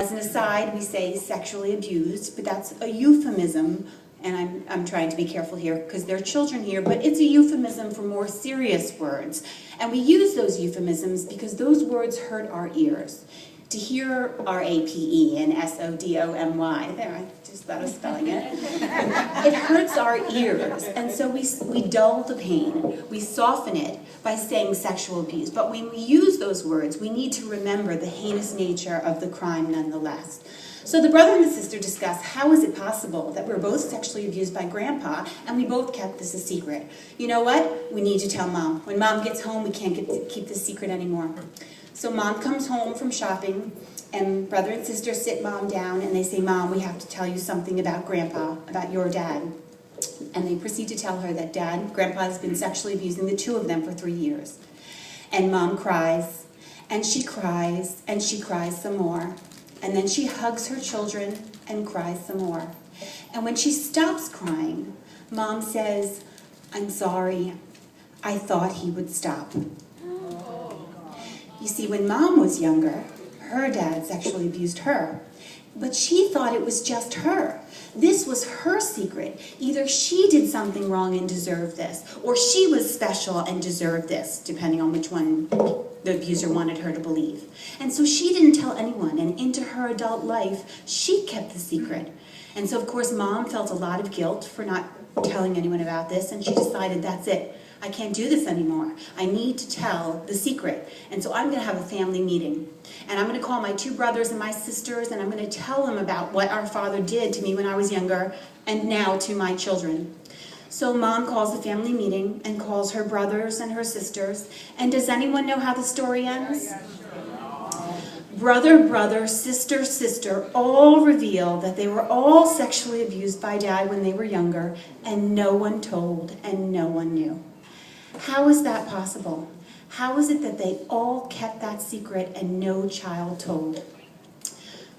As an aside, we say sexually abused, but that's a euphemism, and I'm trying to be careful here because there are children here, but it's a euphemism for more serious words. And we use those euphemisms because those words hurt our ears. To hear R-A-P-E and S-O-D-O-M-Y, there, I just thought of spelling it. It hurts our ears, and so we dull the pain. We soften it by saying sexual abuse. But when we use those words, we need to remember the heinous nature of the crime nonetheless. So the brother and the sister discuss how is it possible that we're both sexually abused by Grandpa and we both kept this a secret. You know what? We need to tell Mom. When Mom gets home, we can't keep this secret anymore. So Mom comes home from shopping, and brother and sister sit Mom down, and they say, Mom, we have to tell you something about Grandpa, about your dad. And they proceed to tell her that Grandpa has been sexually abusing the two of them for 3 years. And Mom cries, and she cries, and she cries some more. And then she hugs her children and cries some more. And when she stops crying, Mom says, I'm sorry, I thought he would stop. You see, when Mom was younger, her dad sexually abused her, but she thought it was just her. This was her secret. Either she did something wrong and deserved this, or she was special and deserved this, depending on which one the abuser wanted her to believe. And so she didn't tell anyone, and into her adult life, she kept the secret. And so, of course, Mom felt a lot of guilt for not telling anyone about this, and she decided, that's it. I can't do this anymore. I need to tell the secret. And so I'm going to have a family meeting. And I'm going to call my two brothers and my sisters, and I'm going to tell them about what our father did to me when I was younger, and now to my children. So Mom calls the family meeting and calls her brothers and her sisters. And does anyone know how the story ends? Brother, brother, sister, sister, all reveal that they were all sexually abused by Dad when they were younger, and no one told and no one knew. How is that possible? How is it that they all kept that secret and no child told?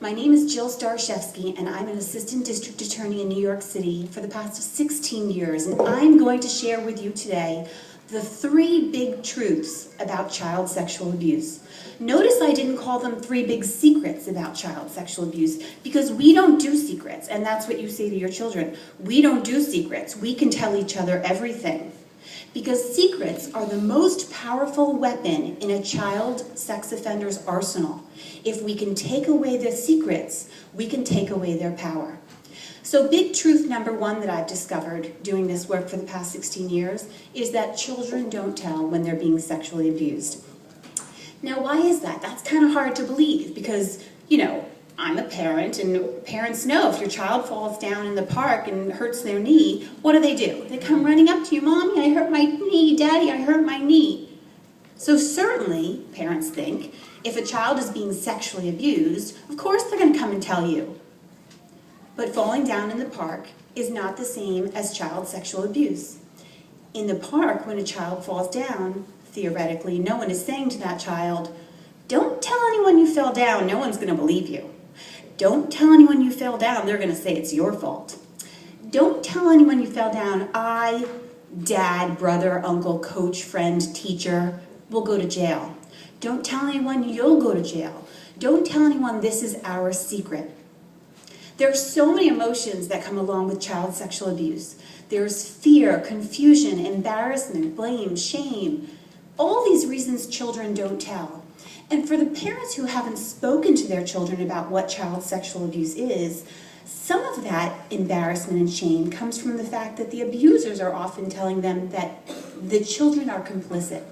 My name is Jill Starishevsky, and I'm an assistant district attorney in New York City for the past 16 years, and I'm going to share with you today the 3 big truths about child sexual abuse. Notice I didn't call them 3 big secrets about child sexual abuse, because we don't do secrets, and that's what you say to your children. We don't do secrets. We can tell each other everything. Because secrets are the most powerful weapon in a child sex offender's arsenal. If we can take away their secrets, we can take away their power. So big truth number 1 that I've discovered doing this work for the past 16 years is that children don't tell when they're being sexually abused. Now, why is that? That's kind of hard to believe because, you know, I'm a parent, and parents know if your child falls down in the park and hurts their knee, what do? They come running up to you, Mommy, I hurt my knee, Daddy, I hurt my knee. So certainly, parents think, if a child is being sexually abused, of course they're going to come and tell you. But falling down in the park is not the same as child sexual abuse. In the park, when a child falls down, theoretically, no one is saying to that child, don't tell anyone you fell down, no one's going to believe you. Don't tell anyone you fell down, they're going to say it's your fault. Don't tell anyone you fell down, I, Dad, brother, uncle, coach, friend, teacher, will go to jail. Don't tell anyone you'll go to jail. Don't tell anyone this is our secret. There are so many emotions that come along with child sexual abuse. There's fear, confusion, embarrassment, blame, shame. All these reasons children don't tell. And for the parents who haven't spoken to their children about what child sexual abuse is, some of that embarrassment and shame comes from the fact that the abusers are often telling them that the children are complicit.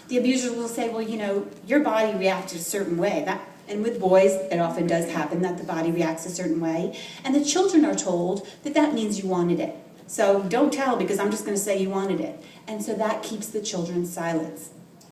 The abusers will say, well, you know, your body reacted a certain way. And with boys, it often does happen that the body reacts a certain way. And the children are told that that means you wanted it. So don't tell because I'm just going to say you wanted it. And so that keeps the children silent.